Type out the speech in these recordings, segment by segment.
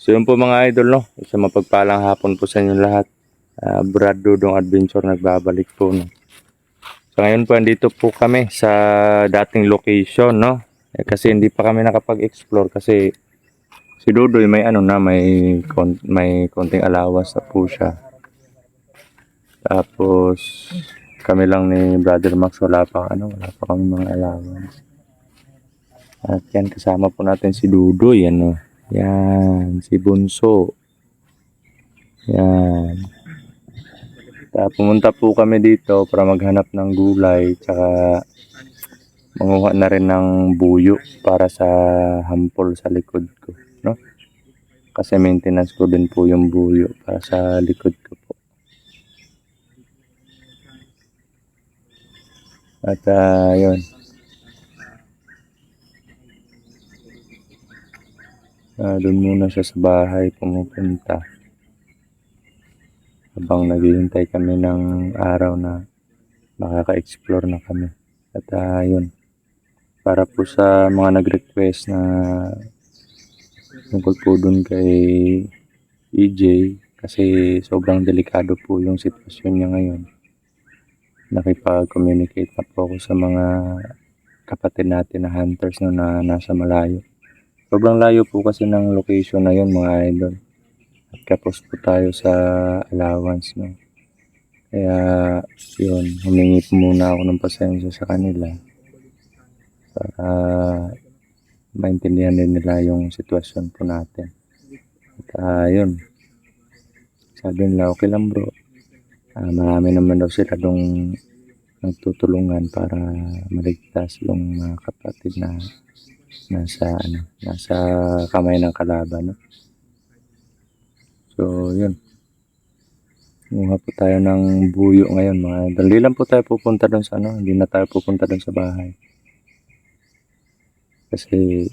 So yun po mga idol, no? Isang mapagpalang hapon po sa inyo lahat. Brad Dudong Adventure nagbabalik po, no? So ngayon po andito po kami sa dating location, no? Kasi hindi pa kami nakapag-explore kasi si Dudoy may ano na, may konting allowance na po siya. Tapos kami lang ni Brother Max wala pa kami mga allowance. At yan, kasama po natin si Dudoy, ano? Yan, si Bunso. Yan. Pumunta po kami dito para maghanap ng gulay, tsaka manguha na rin ng buyo para sa hampol sa likod ko, no? Kasi maintenance ko din po yung buyo para sa likod ko po. At yun. Doon muna siya sa bahay pumupunta. Habang naghihintay kami ng araw na makaka-explore na kami. At yun, para po sa mga nag-request na tungkol po dun kay EJ, kasi sobrang delikado po yung sitwasyon niya ngayon. Nakipag-communicate na po ako sa mga kapatid natin na hunters na nasa malayo. Sobrang layo po kasi ng location na yun mga idol. At kapos po tayo sa allowance, no? Kaya yun, humingi po muna ako ng pasensya sa kanila para maintindihan din nila yung sitwasyon po natin. At yun, sabi nila okay lang bro, marami naman daw sila dong nagtutulungan para maligtas yung mga kapatid na nasa kamay ng kalaban, no? So yun, nguha po tayo ng buyo ngayon mga idol. Hindi lang po tayo pupunta doon sa hindi na tayo pupunta doon sa bahay. Kasi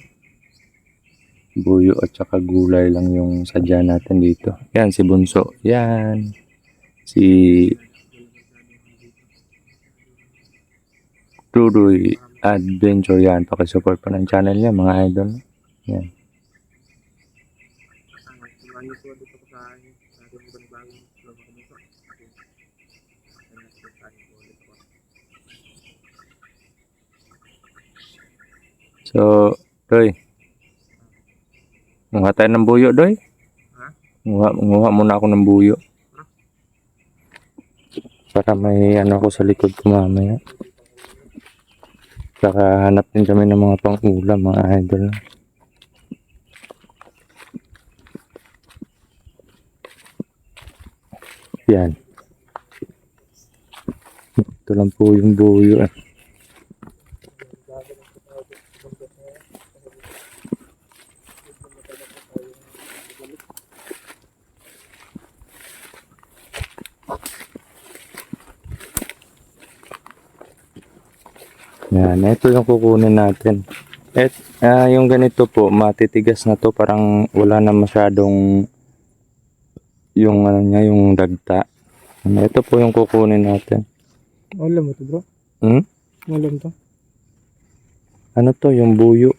buyo at saka gulay lang yung sadya natin dito. Yan si Bunso. Yan. Si Dudoy Adventure, yan. Pakisupport pa ng channel niya mga idol. Yan. So, Doy. Nguha tayo ng buyo, Doy. Nguha muna ako ng buyo. Para may ako sa likod ko mamaya. Saka hanap din kami ng mga pang-ulam, mga idol. Yan. Ito lang po yung buyo. Yan, ito yung kukunin natin. Yung ganito po, matitigas na to, parang wala na masyadong yung yung dagta. Ito po yung kukunin natin. Ulam mo to, bro? Hmm? Ulam to? Ano to, yung buyo?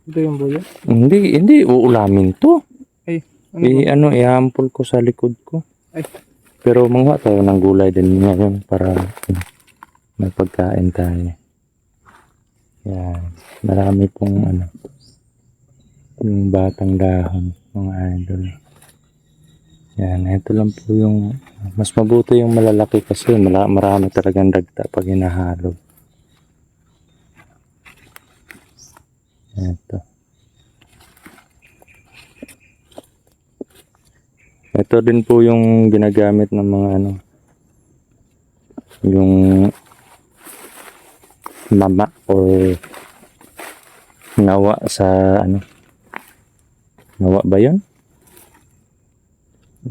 Ito yung buyo? Hindi uulamin to. Ay, ano ba? Ihampol ko sa likod ko. Ay. Pero mga tayo ng gulay din ngayon para may pagkain tayo. Yan. Marami pong yung batang dahon, mga idol. Yan, ito lang po yung mas mabuti yung malalaki kasi marami talagang dagta pag hinahalo. Ito din po yung ginagamit ng mga yung mama or nawa sa nawa ba yun?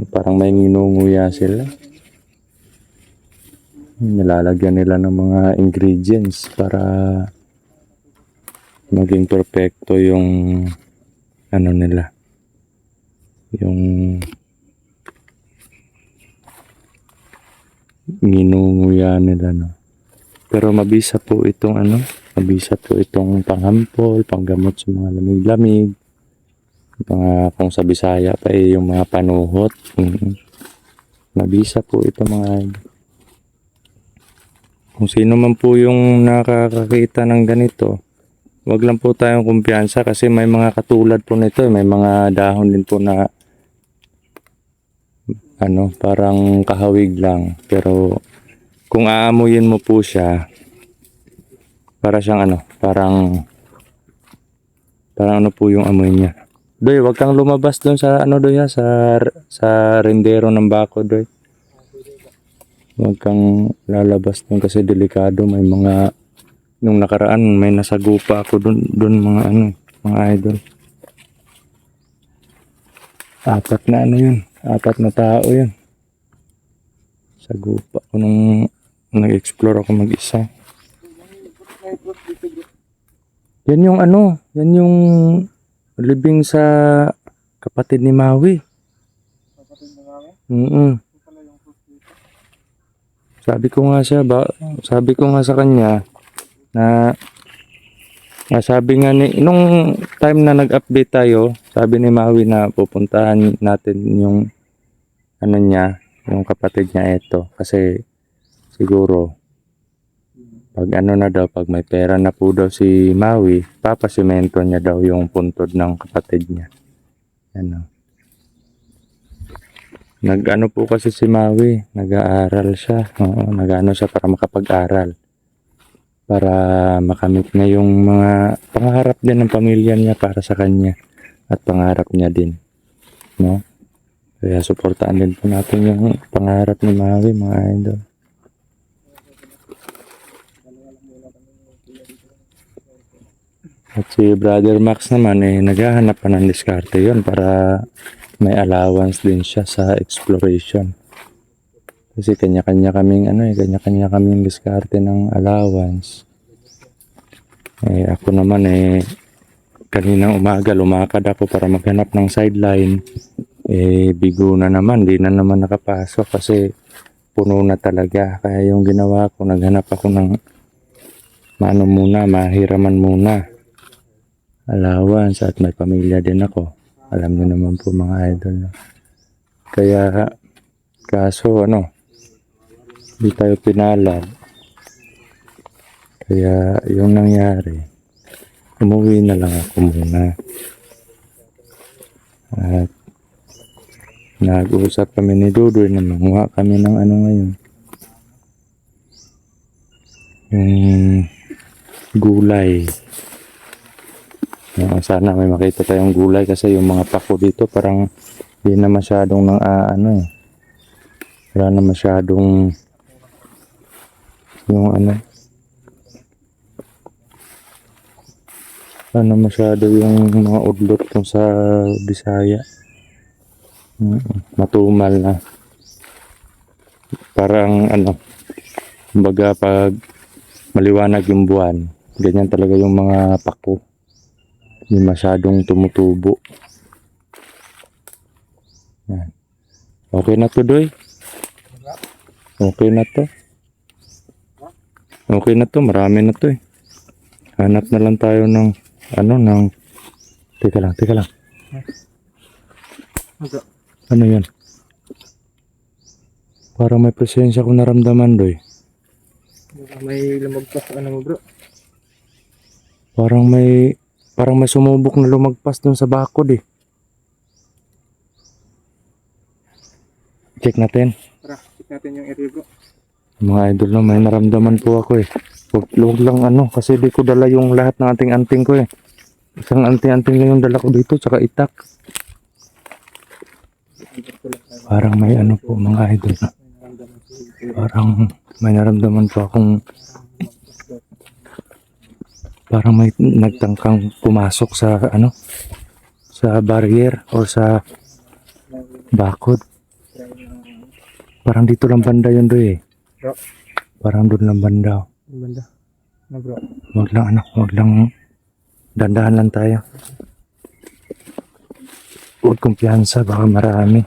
Parang may nginunguya sila. Nilalagyan nila ng mga ingredients para maging perfecto yung nila. Yung nginunguya nila, no. Pero mabisa po itong panghampol, panggamot sa mga lamig-lamig. Kung sa Bisaya pa yung mga panuhot. Mabisa po ito mga idol. Kung sino man po yung nakakakita ng ganito, wag lang po tayong kumpiyansa kasi may mga katulad po nito, may mga dahon din po na parang kahawig lang, pero kung aamuyin mo po siya, para siyang parang po yung amoy niya. Doy, wag kang lumabas doon sa doy ha, sa rendero ng bako, doy. Wag kang lalabas doon kasi delikado. May mga nung nakaraan may nasagupa ako doon mga idol. Apat na tao yun. Sagupa ko nung nag-explore ako mag-isa. Yan yung libing sa kapatid ni Maui. Kapatid na kami? Sabi ko nga sa kanya na sabi nga nung time na nag-update tayo, sabi ni Maui na pupuntahan natin yung yung kapatid niya ito kasi siguro pag pag may pera na po daw si Maui, papasimento niya daw yung puntod ng kapatid niya. Po kasi si Maui, nag-aaral siya. Oo, siya para makapag-aral. Para makamit niya yung mga pangarap din ng pamilya niya para sa kanya at pangarap niya din. No? Kaya suportaan din po natin yung pangarap ni Maui, mga idol. At si Brother Max naman naghahanap pa ng diskarte yun para may allowance din siya sa exploration. Kasi kanya-kanya kaming diskarte ng allowance. Ako naman kaninang umaga lumakad ako para maghanap ng sideline. Bigo na naman, di na naman nakapasok kasi puno na talaga. Kaya yung ginawa ko, naghanap ako ng mahiraman muna allowance at may pamilya din ako. Alam niyo naman po mga idol. Kaya kaso di tayo pinalad. Kaya yung nangyari, umuwi na lang ako muna. At nag-uusap kami ni Dudoy na manguha kami ng ngayon. Yung gulay. Sana may makita tayong gulay kasi yung mga pako dito parang hindi na masyadong wala na masyadong yung masyado yung mga udlot kung sa Bisaya. Matumal na. Parang kumbaga pag maliwanag yung buwan, ganyan talaga yung mga pako. Hindi masyadong tumutubo. Yan. Okay na to, Doy. Okay na to. Okay na to. Marami na to eh. Hanap na lang tayo ng Teka lang. Ano? Ano yan? Parang may presensya ko naramdaman doy. Baka may lumagpas ano mo bro. Parang may sumubok na lumagpas dun sa bakod eh. Check natin. Tara, check natin yung area bro. Mga idol na may naramdaman po ako eh. Huwag lang kasi di ko dala yung lahat ng anting-anting ko eh. Isang anting-anting lang yung dala ko dito, tsaka itak. Parang may po mga idol na. Parang may naramdaman po akong parang may nagtangkang pumasok sa sa barrier o sa bakod. Parang dito lang banda yun doy eh. Bro. Parang doon lang banda. Ang banda. Ano bro? Huwag lang dandahan lang tayo. Huwag kumpiyansa, baka marami.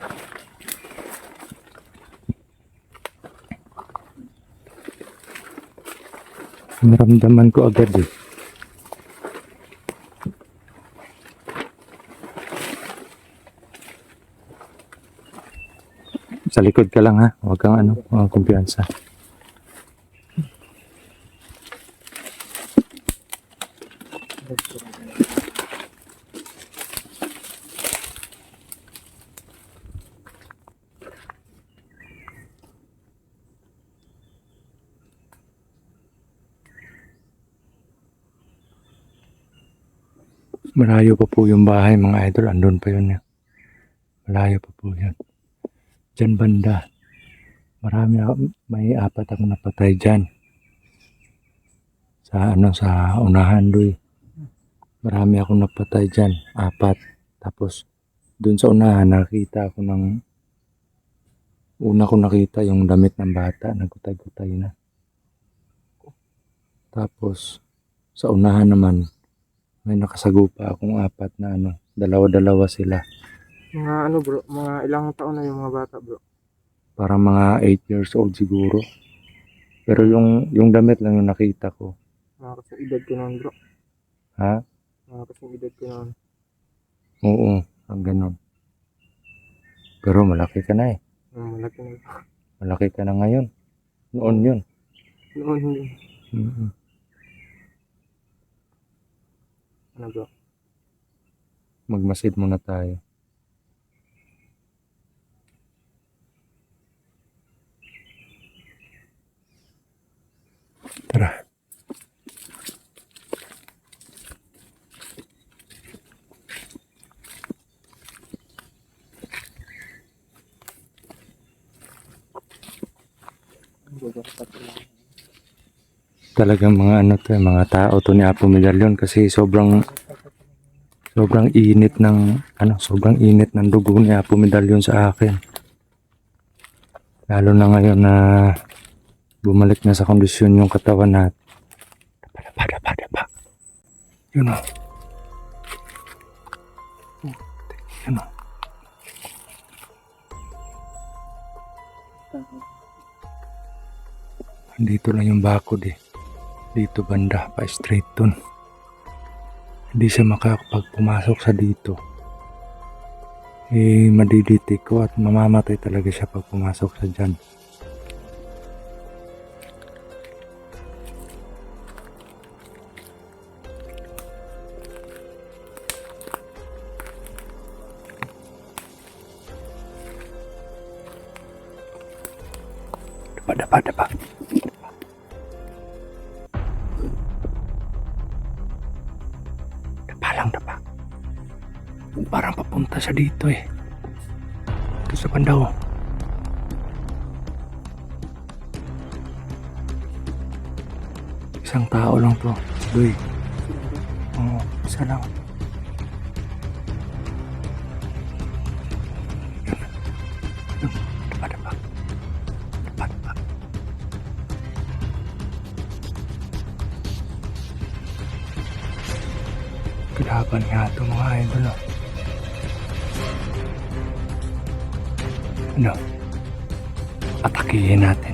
Naramdaman ko agad eh. Sa likod ka lang ha, huwag kang huwag kang kumpiyansa. Malayo pa po yung bahay mga idol, andun pa yun. Malayo pa po yun. Diyan banda. May 4 akong napatay dyan. Sa unahan doy. Marami akong napatay dyan, 4. Tapos dun sa unahan nakita ako una ko nakita yung damit ng bata, nagkutay-kutay na. Tapos sa unahan naman may nakasagupa akong 4 na dalawa-dalawa sila. Mga bro, mga ilang taon na yung mga bata bro? Parang mga 8 years old siguro. Pero yung damit lang yung nakita ko. Mga kasing edad ko noon bro. Ha? Mga kasing edad ko noon. Oo, ang ganun. Pero malaki ka na eh. Malaki na bro. Malaki ka na ngayon. Noon yun. Noon yun. Mm-hmm. Ano bro? Magmasid muna tayo. Tara. Talagang mga mga tao to ni Apo Medallion kasi sobrang init ng dugo ni Apo Medallion sa akin. Lalo na ngayon na bumalik na sa kondisyon yung katawan natin. Dapa. Yun o. Yun o. Dito lang yung bakod eh. Dito banda, pa straight dun. Hindi siya makakapagpumasok sa dito. Madiditik ko at mamamatay talaga siya pag pumasok sa dyan. Dapa. Dapa. Parang papunta siya dito eh. Ito sa banda oh. Isang tao lang to. Doy. Oo, isa lang. Dapa. Kalaban nga ito mga idol. Atakihin natin.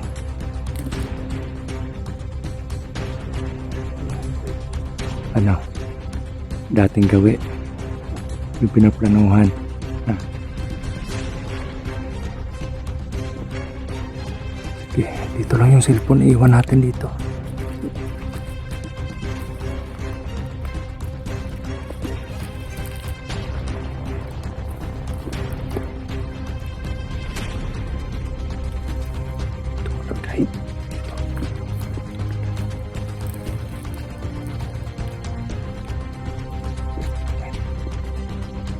ano, dating gawi. Yung pinaplanuhan. Okay, dito lang yung cellphone. Iwan natin dito. Okay.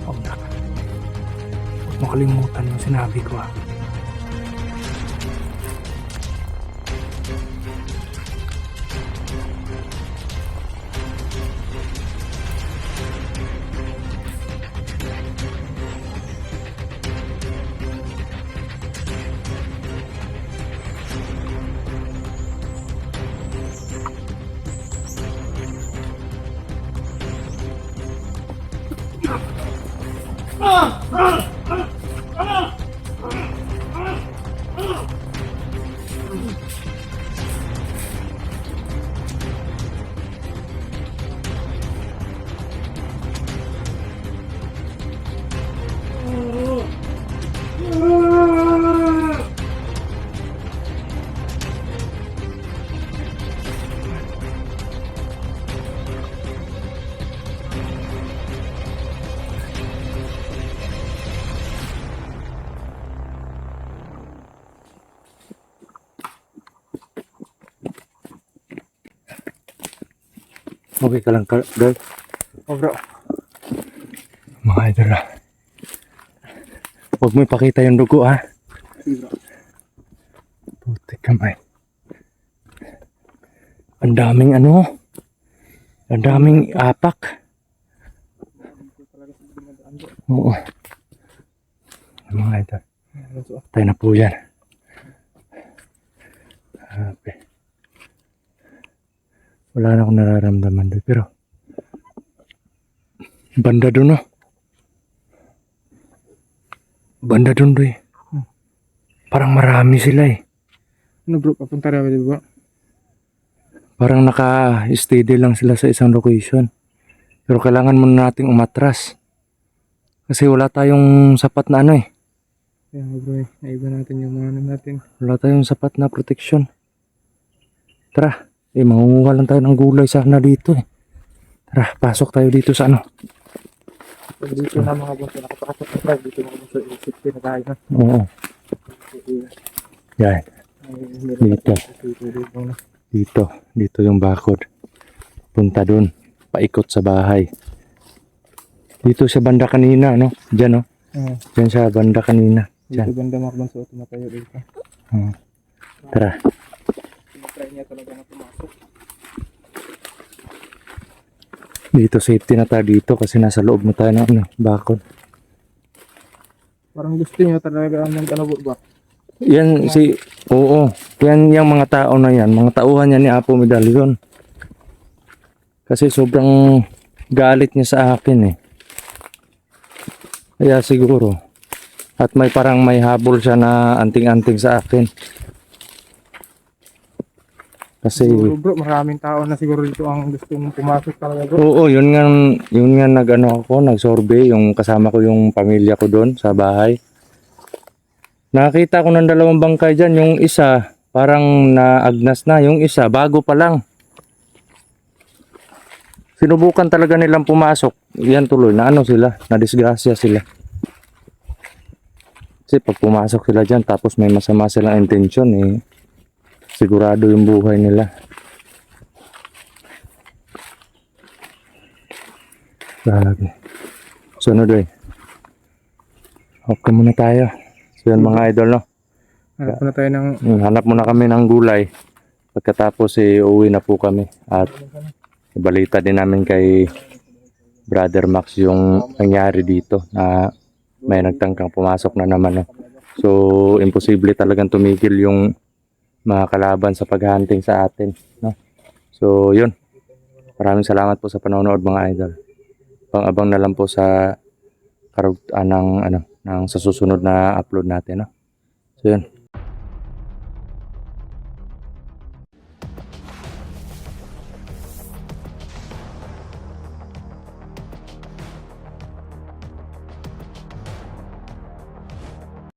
Huwag mo kalimutan yung sinabi ko ah. Okay ka lang, girl? Oh bro. Mga idol ah. Huwag mo ipakita yung dugo ah. Sige bro. Putik kamay. Ang daming ano. Ang daming apak. Oo. Mga idol. Tayo na po yan. Okay. Wala na akong nararamdaman doon. Pero banda doon oh. Banda doon doon. Parang marami sila eh. Ano bro, papunta rin ba diba? Parang naka-steady lang sila sa isang location. Pero kailangan muna nating umatras. Kasi wala tayong sapat na ano eh. Kaya bro eh, naiba natin yung mga ano natin. Wala tayong sapat na protection. Tara. Mangunguha lang tayo ng gulay sana dito eh. Tara, pasok tayo dito sa ano. Pag dito na mga bunso, nakapakasok na tayo. Dito mga bunso, isip na tayo na. Oo. Yan. Dito. Dito yung bakod. Punta dun. Paikot sa bahay. Dito sa banda kanina, no? Diyan, no? Diyan sa banda kanina. Dito Diyan. banda mga bunso, tumatayo dito. Tara. Try niya talaga na pumasok. Dito safety na tayo dito kasi nasa loob na tayo ng ano, bakod. Parang gusto niya talaga ng kalabot ba? Yan si, oo. Yan yung mga tao na yan. Mga tauhan yan ni Apo Medallion. Kasi sobrang galit niya sa akin eh. Kaya siguro. At may parang may habol siya na anting-anting sa akin. Kasi Bro, maraming tao na siguro dito ang gusto mong pumasok talaga bro. oo, yun nga nag-ano ako, nag-survey yung kasama ko yung pamilya ko doon sa bahay. Nakita ko ng dalawang bangkay diyan, yung isa parang naagnas na, yung isa bago pa lang. Sinubukan talaga nilang pumasok. Yan tuloy na ano sila, na disgrasya sila. Kasi pag pumasok sila diyan tapos may masama silang intensyon eh, sigurado yung buhay nila. Grabe. Sunod eh. Okay muna tayo. So yan mga idol no. Hanap na tayo ng Hanap muna kami ng gulay. Pagkatapos uwi na po kami. At ibalita din namin kay Brother Max yung nangyari dito na may nagtangkang pumasok na naman. No? So imposible talagang tumigil yung mga kalaban sa paghahunting sa atin. No? So yun. Maraming salamat po sa panonood mga idol. Pang-abang na lang po sa ng sa susunod na upload natin. No? So yun.